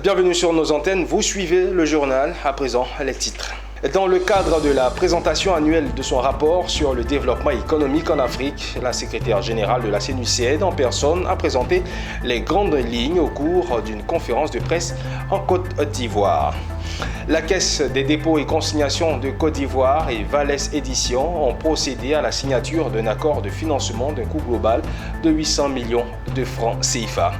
Bienvenue sur nos antennes, vous suivez le journal, à présent les titres. Dans le cadre de la présentation annuelle de son rapport sur le développement économique en Afrique, la secrétaire générale de la CNUCED en personne a présenté les grandes lignes au cours d'une conférence de presse en Côte d'Ivoire. La Caisse des dépôts et consignations de Côte d'Ivoire et Valles Éditions ont procédé à la signature d'un accord de financement d'un coût global de 800 millions de francs CFA.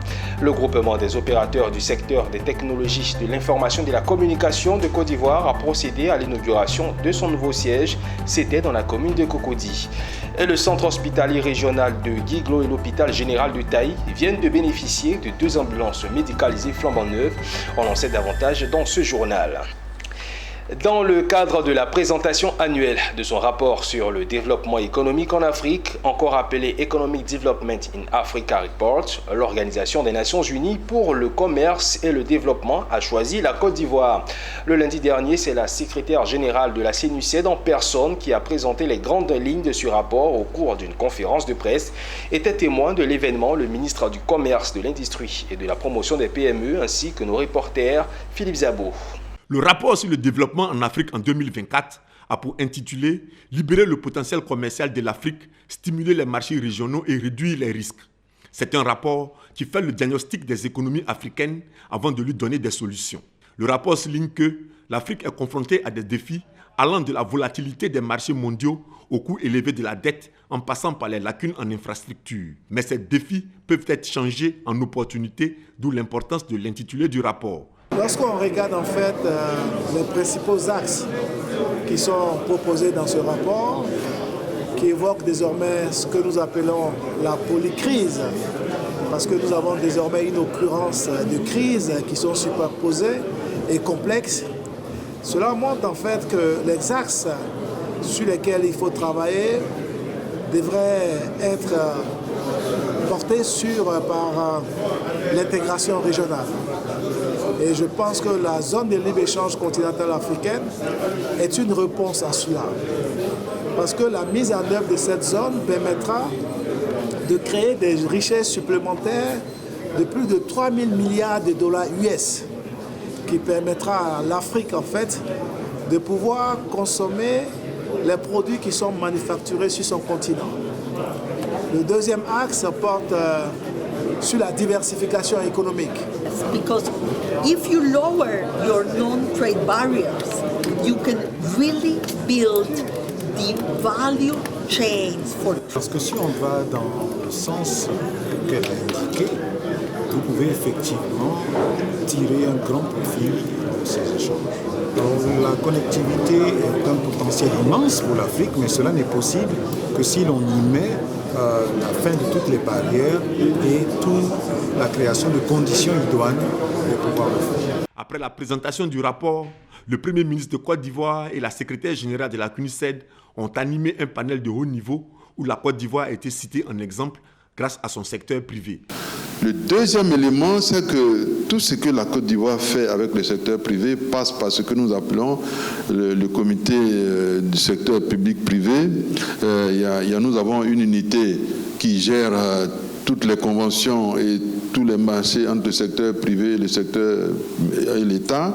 Le groupement des opérateurs du secteur des technologies de l'information et de la communication de Côte d'Ivoire a procédé à l'inauguration de son nouveau siège. C'était dans la commune de Cocody. Et le centre hospitalier régional de Guiglo et l'hôpital général de Taï viennent de bénéficier de 2 ambulances médicalisées flambant neuves. On en sait davantage dans ce journal. Dans le cadre de la présentation annuelle de son rapport sur le développement économique en Afrique, encore appelé Economic Development in Africa Report, l'Organisation des Nations Unies pour le commerce et le développement a choisi la Côte d'Ivoire. Le lundi dernier, c'est la secrétaire générale de la CNUCED en personne qui a présenté les grandes lignes de ce rapport au cours d'une conférence de presse. Était témoin de l'événement le ministre du Commerce, de l'Industrie et de la Promotion des PME ainsi que nos reporters Philippe Zabo. Le rapport sur le développement en Afrique en 2024 a pour intitulé « Libérer le potentiel commercial de l'Afrique, stimuler les marchés régionaux et réduire les risques ». C'est un rapport qui fait le diagnostic des économies africaines avant de lui donner des solutions. Le rapport souligne que l'Afrique est confrontée à des défis allant de la volatilité des marchés mondiaux au coût élevé de la dette en passant par les lacunes en infrastructure. Mais ces défis peuvent être changés en opportunités, d'où l'importance de l'intitulé du rapport. Lorsqu'on regarde en fait les principaux axes qui sont proposés dans ce rapport, qui évoquent désormais ce que nous appelons la polycrise, parce que nous avons désormais une occurrence de crises qui sont superposées et complexes, cela montre en fait que les axes sur lesquels il faut travailler devraient être portés par l'intégration régionale. Et je pense que la zone de libre-échange continentale africaine est une réponse à cela. Parce que la mise en œuvre de cette zone permettra de créer des richesses supplémentaires de plus de 3 000 milliards de dollars US, qui permettra à l'Afrique en fait de pouvoir consommer les produits qui sont manufacturés sur son continent. Le deuxième axe porte sur la diversification économique. Because if you lower your non-trade barriers, you can really build the value chains for. Parce que si on va dans le sens qu'elle a indiqué, vous pouvez effectivement tirer un grand profit de ces échanges. Donc, la connectivité est un potentiel immense pour l'Afrique, mais cela n'est possible que si l'on y met la fin de toutes les barrières et toute la création de conditions idoines de pouvoir le faire. Après la présentation du rapport, le Premier ministre de Côte d'Ivoire et la secrétaire générale de la CNUCED ont animé un panel de haut niveau où la Côte d'Ivoire a été citée en exemple grâce à son secteur privé. Le deuxième élément, c'est que tout ce que la Côte d'Ivoire fait avec le secteur privé passe par ce que nous appelons le comité du secteur public-privé. Nous avons une unité qui gère toutes les conventions et tous les marchés entre le secteur privé, le secteur et l'État.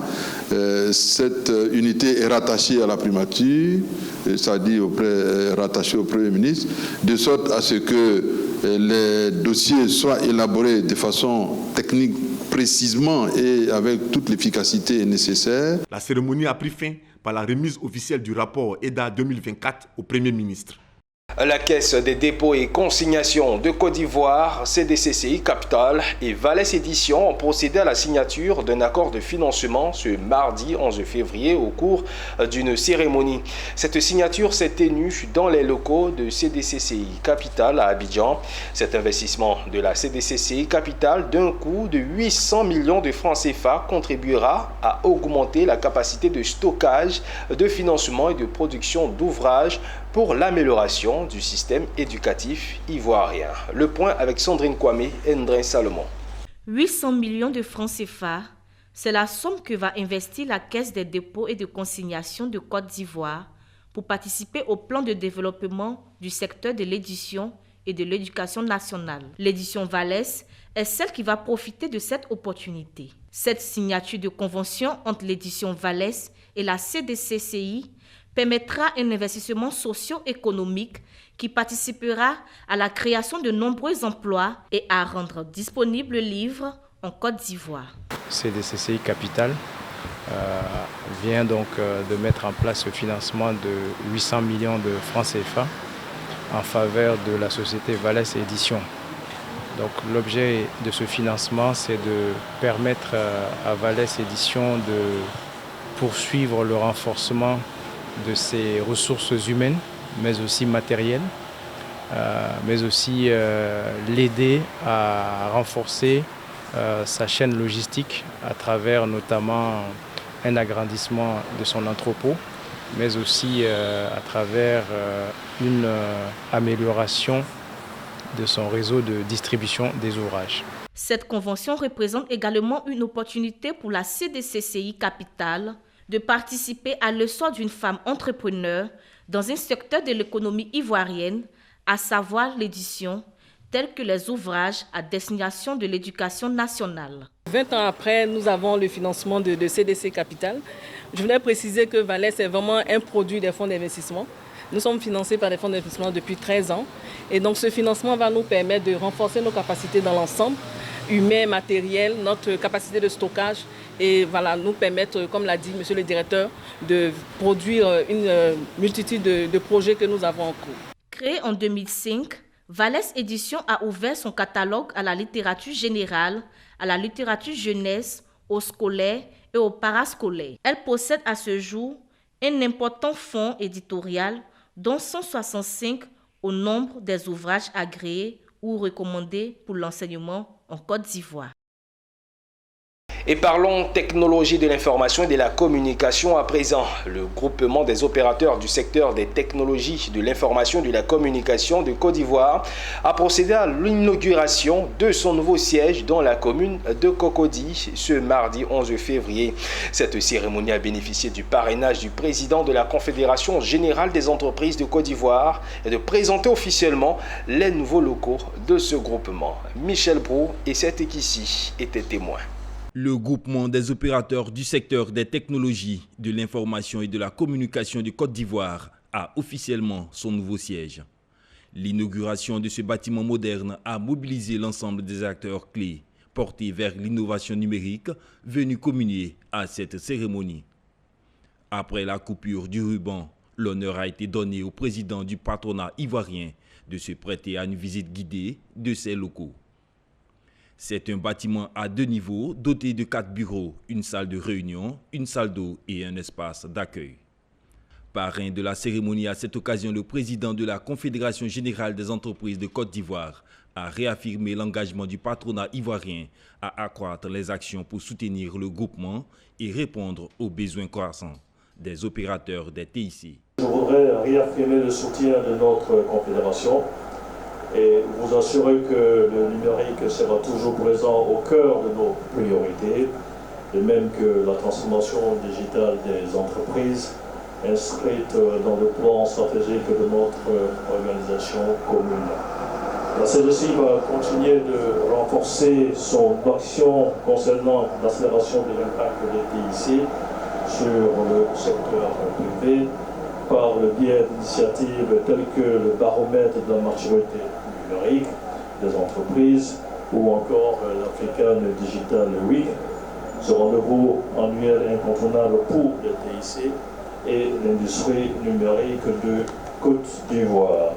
Cette unité est rattachée à la primature, c'est-à-dire rattachée au Premier ministre, de sorte à ce que les dossiers soient élaborés de façon technique précisément et avec toute l'efficacité nécessaire. La cérémonie a pris fin par la remise officielle du rapport EDA 2024 au Premier ministre. La Caisse des dépôts et consignations de Côte d'Ivoire, CDCCI Capital et Valles Éditions ont procédé à la signature d'un accord de financement ce mardi 11 février au cours d'une cérémonie. Cette signature s'est tenue dans les locaux de CDCCI Capital à Abidjan. Cet investissement de la CDCCI Capital d'un coût de 800 millions de francs CFA contribuera à augmenter la capacité de stockage, de financement et de production d'ouvrages pour l'amélioration du système éducatif ivoirien. Le point avec Sandrine Kwame et Ndrin Salomon. 800 millions de francs CFA, c'est la somme que va investir la Caisse des dépôts et de consignation de Côte d'Ivoire pour participer au plan de développement du secteur de l'édition et de l'éducation nationale. L'édition Vallès est celle qui va profiter de cette opportunité. Cette signature de convention entre l'édition Vallès et la CDCCI permettra un investissement socio-économique qui participera à la création de nombreux emplois et à rendre disponible le livre en Côte d'Ivoire. CDCCI Capital vient donc de mettre en place ce financement de 800 millions de francs CFA en faveur de la société Vallès Édition. Donc l'objet de ce financement, c'est de permettre à Vallès Édition de poursuivre le renforcement de ses ressources humaines, mais aussi matérielles, mais aussi l'aider à renforcer sa chaîne logistique à travers notamment un agrandissement de son entrepôt, mais aussi à travers une amélioration de son réseau de distribution des ouvrages. Cette convention représente également une opportunité pour la CDCCI Capital de participer à l'essor d'une femme entrepreneur dans un secteur de l'économie ivoirienne, à savoir l'édition, tels que les ouvrages à destination de l'éducation nationale. 20 ans après, nous avons le financement de CDC Capital. Je voulais préciser que Vallès est vraiment un produit des fonds d'investissement. Nous sommes financés par des fonds d'investissement depuis 13 ans. Et donc ce financement va nous permettre de renforcer nos capacités dans l'ensemble, humain, matériel, notre capacité de stockage et voilà, nous permettre, comme l'a dit monsieur le directeur, de produire une multitude de projets que nous avons en cours. Créé en 2005, Vallès Édition a ouvert son catalogue à la littérature générale, à la littérature jeunesse, aux scolaires et aux parascolaires. Elle possède à ce jour un important fonds éditorial dont 165 au nombre des ouvrages agréés ou recommandés pour l'enseignement en Côte d'Ivoire. Et parlons technologie de l'information et de la communication à présent. Le groupement des opérateurs du secteur des technologies de l'information et de la communication de Côte d'Ivoire a procédé à l'inauguration de son nouveau siège dans la commune de Cocody ce mardi 11 février. Cette cérémonie a bénéficié du parrainage du président de la Confédération générale des entreprises de Côte d'Ivoire et de présenter officiellement les nouveaux locaux de ce groupement. Michel Brou et Setekissi étaient témoins. Le groupement des opérateurs du secteur des technologies, de l'information et de la communication de Côte d'Ivoire a officiellement son nouveau siège. L'inauguration de ce bâtiment moderne a mobilisé l'ensemble des acteurs clés portés vers l'innovation numérique venus communier à cette cérémonie. Après la coupure du ruban, l'honneur a été donné au président du patronat ivoirien de se prêter à une visite guidée de ses locaux. C'est un bâtiment à 2 niveaux, doté de 4 bureaux, une salle de réunion, une salle d'eau et un espace d'accueil. Parrain de la cérémonie à cette occasion, le président de la Confédération générale des entreprises de Côte d'Ivoire a réaffirmé l'engagement du patronat ivoirien à accroître les actions pour soutenir le groupement et répondre aux besoins croissants des opérateurs des TIC. Je voudrais réaffirmer le soutien de notre confédération et vous assurer que le numérique sera toujours présent au cœur de nos priorités, de même que la transformation digitale des entreprises inscrite dans le plan stratégique de notre organisation commune. La CDC va continuer de renforcer son action concernant l'accélération de l'impact des TIC sur le secteur privé par le biais d'initiatives telles que le baromètre de la maturité numérique des entreprises ou encore l'African Digital Week, ce rendez-vous annuel incontournable pour les TIC et l'industrie numérique de Côte d'Ivoire.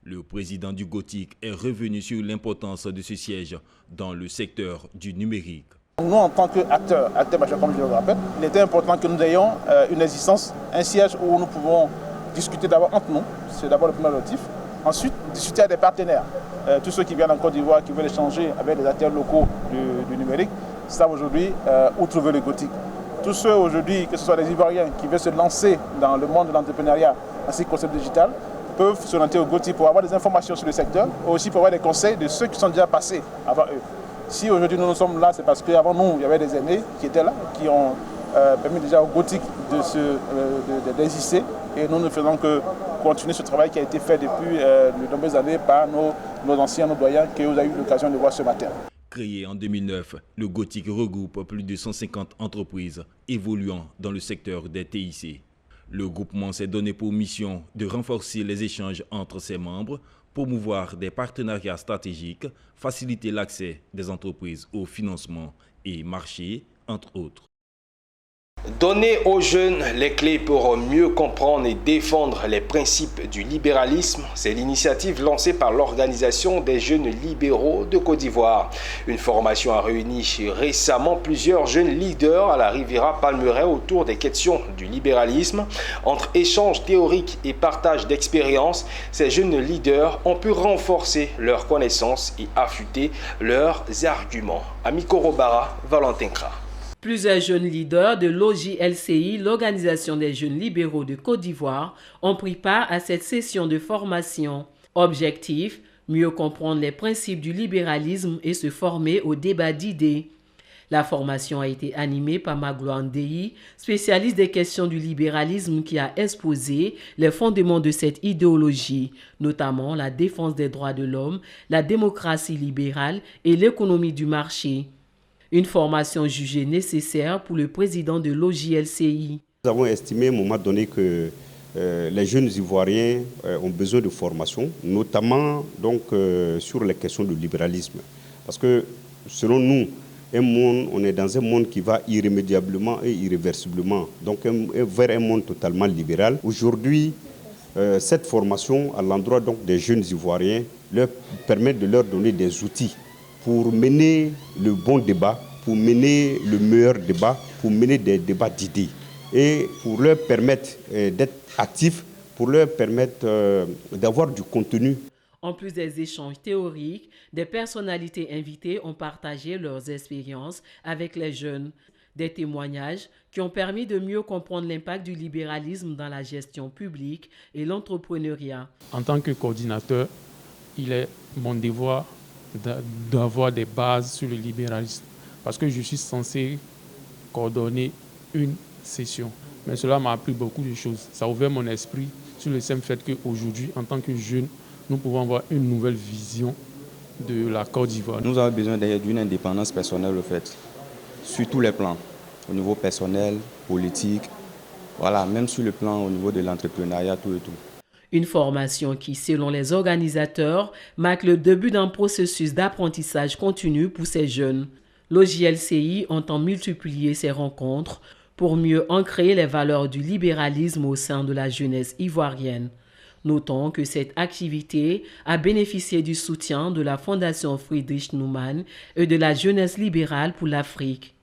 Le président du Gothic est revenu sur l'importance de ce siège dans le secteur du numérique. Nous, en tant qu'acteurs majeurs, comme je le rappelle, il était important que nous ayons une existence, un siège où nous pouvons discuter d'abord entre nous, c'est d'abord le premier objectif. Ensuite, discuter avec des partenaires, tous ceux qui viennent en Côte d'Ivoire, qui veulent échanger avec les acteurs locaux du numérique, savent aujourd'hui où trouver le Gothic. Tous ceux aujourd'hui, que ce soit les Ivoiriens qui veulent se lancer dans le monde de l'entrepreneuriat ainsi que le concept digital, peuvent se rendre au Gothic pour avoir des informations sur le secteur, mais aussi pour avoir des conseils de ceux qui sont déjà passés avant eux. Si aujourd'hui nous sommes là, c'est parce qu'avant nous, il y avait des aînés qui étaient là, qui ont permis déjà au Gothic d'exister. Et nous ne faisons que continuer ce travail qui a été fait depuis de nombreuses années par nos anciens, nos doyens, que vous avez eu l'occasion de voir ce matin. Créé en 2009, le Gothic regroupe plus de 150 entreprises évoluant dans le secteur des TIC. Le groupement s'est donné pour mission de renforcer les échanges entre ses membres, promouvoir des partenariats stratégiques, faciliter l'accès des entreprises au financement et marché, entre autres. Donner aux jeunes les clés pour mieux comprendre et défendre les principes du libéralisme, c'est l'initiative lancée par l'Organisation des jeunes libéraux de Côte d'Ivoire. Une formation a réuni récemment plusieurs jeunes leaders à la Riviera Palmeraie autour des questions du libéralisme. Entre échanges théoriques et partage d'expériences, ces jeunes leaders ont pu renforcer leurs connaissances et affûter leurs arguments. Amiko Robara, Valentin Kra. Plusieurs jeunes leaders de l'OJLCI, l'Organisation des jeunes libéraux de Côte d'Ivoire, ont pris part à cette session de formation. Objectif, mieux comprendre les principes du libéralisme et se former au débat d'idées. La formation a été animée par Magloire Ndéhi, spécialiste des questions du libéralisme, qui a exposé les fondements de cette idéologie, notamment la défense des droits de l'homme, la démocratie libérale et l'économie du marché. Une formation jugée nécessaire pour le président de l'OJLCI. Nous avons estimé à un moment donné que les jeunes Ivoiriens ont besoin de formation, notamment donc, sur les questions du libéralisme. Parce que selon nous, on est dans un monde qui va irrémédiablement et irréversiblement, donc vers un monde totalement libéral. Aujourd'hui, cette formation à l'endroit donc des jeunes Ivoiriens leur permet de leur donner des outils pour mener le bon débat, pour mener le meilleur débat, pour mener des débats d'idées et pour leur permettre d'être actifs, pour leur permettre d'avoir du contenu. En plus des échanges théoriques, des personnalités invitées ont partagé leurs expériences avec les jeunes. Des témoignages qui ont permis de mieux comprendre l'impact du libéralisme dans la gestion publique et l'entrepreneuriat. En tant que coordinateur, il est mon devoir d'avoir des bases sur le libéralisme parce que je suis censé coordonner une session. Mais cela m'a appris beaucoup de choses. Ça a ouvert mon esprit sur le simple fait qu'aujourd'hui, en tant que jeune, nous pouvons avoir une nouvelle vision de la Côte d'Ivoire. Nous avons besoin d'une indépendance personnelle, au fait, sur tous les plans, au niveau personnel, politique, voilà, même sur le plan au niveau de l'entrepreneuriat, tout et tout. Une formation qui, selon les organisateurs, marque le début d'un processus d'apprentissage continu pour ces jeunes. L'OJLCI entend multiplier ces rencontres pour mieux ancrer les valeurs du libéralisme au sein de la jeunesse ivoirienne. Notons que cette activité a bénéficié du soutien de la Fondation Friedrich Naumann et de la Jeunesse libérale pour l'Afrique.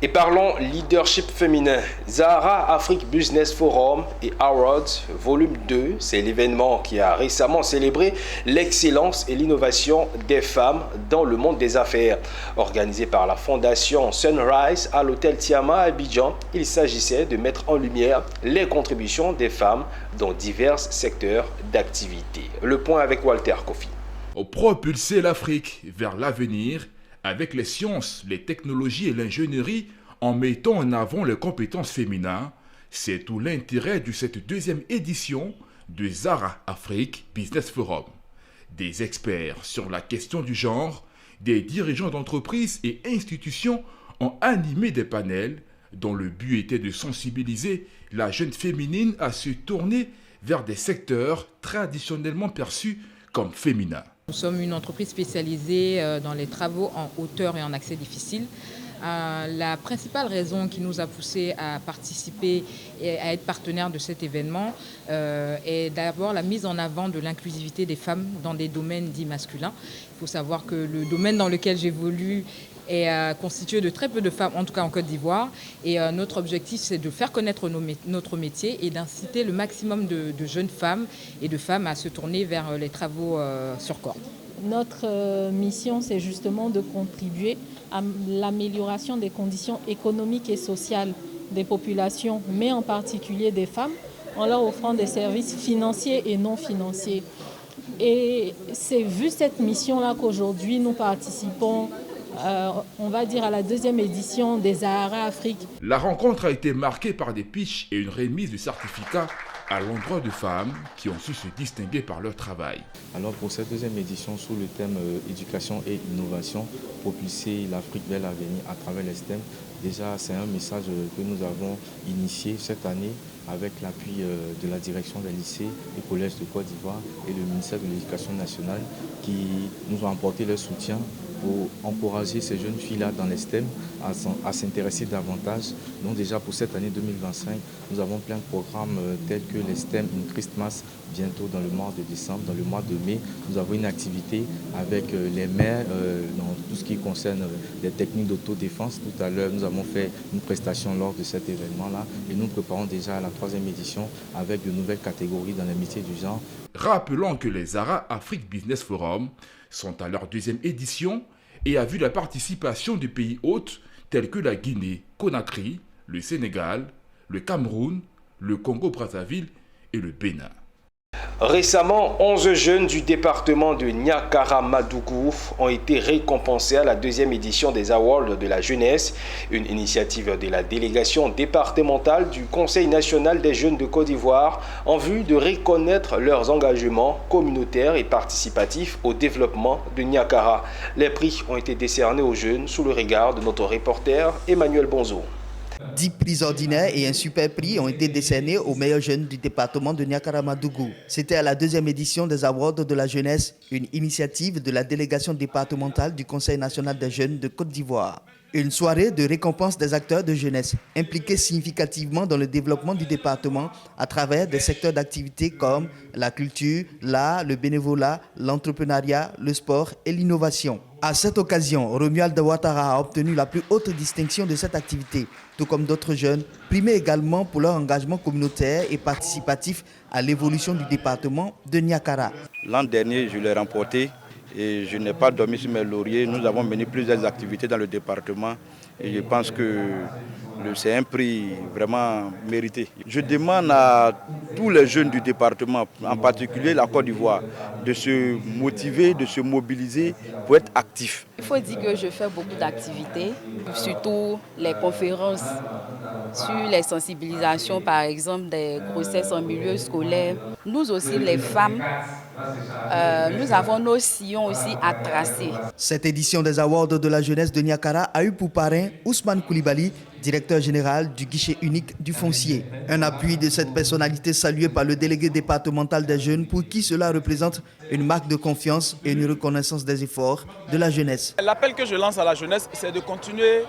Et parlons leadership féminin. Zahara Afrique Business Forum et Awards volume 2, c'est l'événement qui a récemment célébré l'excellence et l'innovation des femmes dans le monde des affaires. Organisé par la fondation Sunrise à l'hôtel Tiama à Abidjan, il s'agissait de mettre en lumière les contributions des femmes dans divers secteurs d'activité. Le point avec Walter Kofi. Propulser l'Afrique vers l'avenir avec les sciences, les technologies et l'ingénierie en mettant en avant les compétences féminines, c'est tout l'intérêt de cette deuxième édition de Zahara Afrique Business Forum. Des experts sur la question du genre, des dirigeants d'entreprises et institutions ont animé des panels dont le but était de sensibiliser la jeune féminine à se tourner vers des secteurs traditionnellement perçus comme féminins. Nous sommes une entreprise spécialisée dans les travaux en hauteur et en accès difficile. La principale raison qui nous a poussé à participer et à être partenaire de cet événement est d'abord la mise en avant de l'inclusivité des femmes dans des domaines dits masculins. Il faut savoir que le domaine dans lequel j'évolue est constitué de très peu de femmes, en tout cas en Côte d'Ivoire. Et notre objectif, c'est de faire connaître notre métier et d'inciter le maximum de jeunes femmes et de femmes à se tourner vers les travaux sur corde. Notre mission, c'est justement de contribuer à l'amélioration des conditions économiques et sociales des populations, mais en particulier des femmes, en leur offrant des services financiers et non financiers. Et c'est vu cette mission-là qu'aujourd'hui, nous participons on va dire, à la deuxième édition des Sahara Afrique. La rencontre a été marquée par des pitchs et une remise de certificats à l'endroit de femmes qui ont su se distinguer par leur travail. Alors pour cette deuxième édition sous le thème éducation et innovation, propulser l'Afrique vers l'avenir à travers les STEM, déjà c'est un message que nous avons initié cette année avec l'appui de la direction des lycées et collèges de Côte d'Ivoire et le ministère de l'Éducation nationale qui nous ont apporté leur soutien pour encourager ces jeunes filles-là dans les STEM à s'intéresser davantage. Donc déjà pour cette année 2025, nous avons plein de programmes tels que les STEM in Christmas, bientôt dans le mois de décembre, dans le mois de mai. Nous avons une activité avec les maires dans tout ce qui concerne les techniques d'autodéfense. Tout à l'heure, nous avons fait une prestation lors de cet événement-là et nous préparons déjà la 3e édition avec de nouvelles catégories dans les métiers du genre. Rappelons que les Sahara Afrique Business Forum sont à leur 2e édition et a vu la participation de pays hôtes tels que la Guinée, Conakry, le Sénégal, le Cameroun, le Congo-Brazzaville et le Bénin. Récemment, 11 jeunes du département de Niakara-Madougou ont été récompensés à la 2e édition des Awards de la jeunesse, une initiative de la délégation départementale du Conseil national des jeunes de Côte d'Ivoire en vue de reconnaître leurs engagements communautaires et participatifs au développement de Niakara. Les prix ont été décernés aux jeunes sous le regard de notre reporter Emmanuel Bonzo. 10 prix ordinaires et un super prix ont été décernés aux meilleurs jeunes du département de Niakara-Madougou. C'était à la 2e édition des Awards de la jeunesse, une initiative de la délégation départementale du Conseil national des jeunes de Côte d'Ivoire. Une soirée de récompense des acteurs de jeunesse impliqués significativement dans le développement du département à travers des secteurs d'activité comme la culture, l'art, le bénévolat, l'entrepreneuriat, le sport et l'innovation. À cette occasion, Romuald Ouattara a obtenu la plus haute distinction de cette activité, tout comme d'autres jeunes, primés également pour leur engagement communautaire et participatif à l'évolution du département de Niakara. L'an dernier, je l'ai remporté et je n'ai pas dormi sur mes lauriers. Nous avons mené plusieurs activités dans le département et je pense que c'est un prix vraiment mérité. Je demande à tous les jeunes du département, en particulier la Côte d'Ivoire, de se motiver, de se mobiliser pour être actifs. Il faut dire que je fais beaucoup d'activités, surtout les conférences sur les sensibilisations, par exemple des grossesses en milieu scolaire. Nous aussi, les femmes, nous avons nos sillons aussi à tracer. Cette édition des Awards de la jeunesse de Niakara a eu pour parrain Ousmane Koulibaly, directeur général du guichet unique du foncier. Un appui de cette personnalité salué par le délégué départemental des jeunes pour qui cela représente une marque de confiance et une reconnaissance des efforts de la jeunesse. L'appel que je lance à la jeunesse, c'est de continuer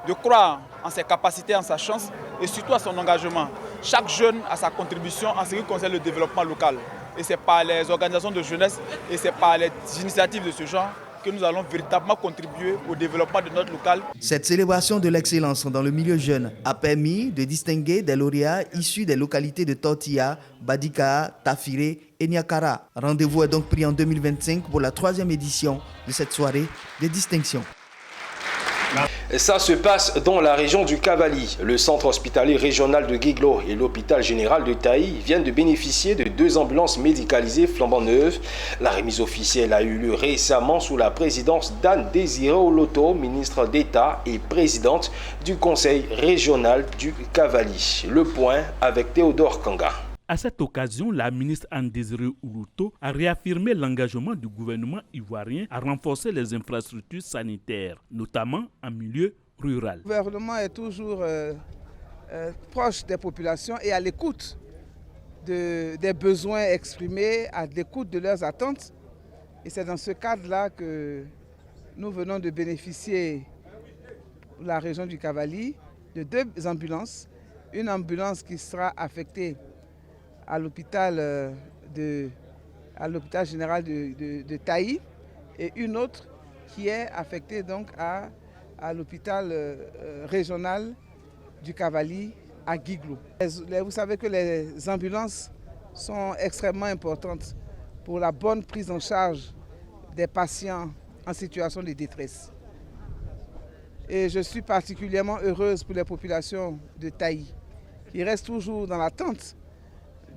de croire en ses capacités, en sa chance et surtout à son engagement. Chaque jeune a sa contribution en ce qui concerne le développement local. Et c'est par les organisations de jeunesse et c'est par les initiatives de ce genre que nous allons véritablement contribuer au développement de notre local. Cette célébration de l'excellence dans le milieu jeune a permis de distinguer des lauréats issus des localités de Tortilla, Badika, Tafiré et Niakara. Rendez-vous est donc pris en 2025 pour la 3e édition de cette soirée de distinction. Ça se passe dans la région du Cavali. Le centre hospitalier régional de Guiglo et l'hôpital général de Taï viennent de bénéficier de 2 ambulances médicalisées flambant neuves. La remise officielle a eu lieu récemment sous la présidence d'Anne Désiré Oloto, ministre d'État et présidente du conseil régional du Cavali. Le point avec Théodore Kanga. À cette occasion, la ministre Anne Désiré Oloto a réaffirmé l'engagement du gouvernement ivoirien à renforcer les infrastructures sanitaires, notamment en milieu rural. Le gouvernement est toujours proche des populations et à l'écoute des besoins exprimés, à l'écoute de leurs attentes. Et c'est dans ce cadre-là que nous venons de bénéficier, pour la région du Cavali, de 2 ambulances. Une ambulance qui sera affectée à l'hôpital général de Taï et une autre qui est affectée donc à l'hôpital régional du Cavali à Guiglo. Vous savez que les ambulances sont extrêmement importantes pour la bonne prise en charge des patients en situation de détresse. Et je suis particulièrement heureuse pour les populations de Taï qui restent toujours dans l'attente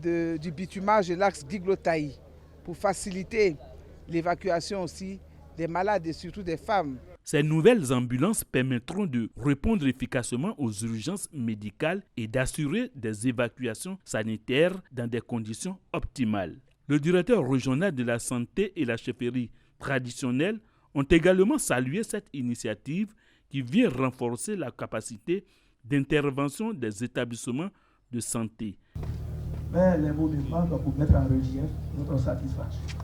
du bitumage de l'axe Guiglo-Taï pour faciliter l'évacuation aussi des malades et surtout des femmes. Ces nouvelles ambulances permettront de répondre efficacement aux urgences médicales et d'assurer des évacuations sanitaires dans des conditions optimales. Le directeur régional de la santé et la chefferie traditionnelle ont également salué cette initiative qui vient renforcer la capacité d'intervention des établissements de santé. Mais les mots ne manquent pour mettre en relief notre satisfaction.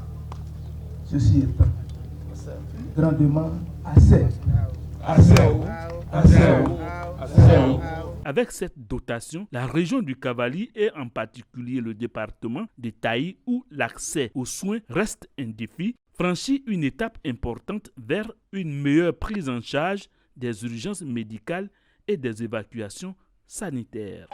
Ceci étant, grandement assez. Avec cette dotation, la région du Cavally et en particulier le département de Taï, où l'accès aux soins reste un défi, franchit une étape importante vers une meilleure prise en charge des urgences médicales et des évacuations sanitaires.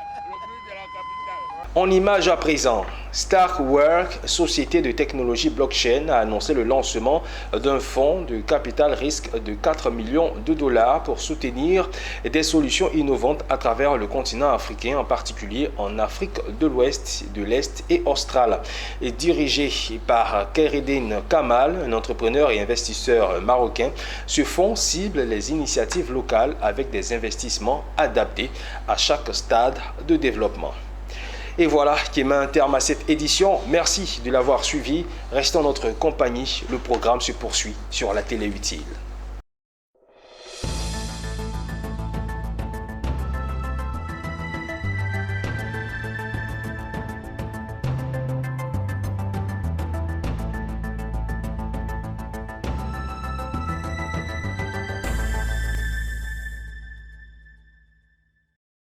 En image à présent, Starkwork, société de technologie blockchain, a annoncé le lancement d'un fonds de capital risque de 4 millions de dollars pour soutenir des solutions innovantes à travers le continent africain, en particulier en Afrique de l'Ouest, de l'Est et australe. Et dirigé par Khaireddine Kamal, un entrepreneur et investisseur marocain, ce fonds cible les initiatives locales avec des investissements adaptés à chaque stade de développement. Et voilà qui met un terme à cette édition. Merci de l'avoir suivi. Restez en notre compagnie. Le programme se poursuit sur la télé utile.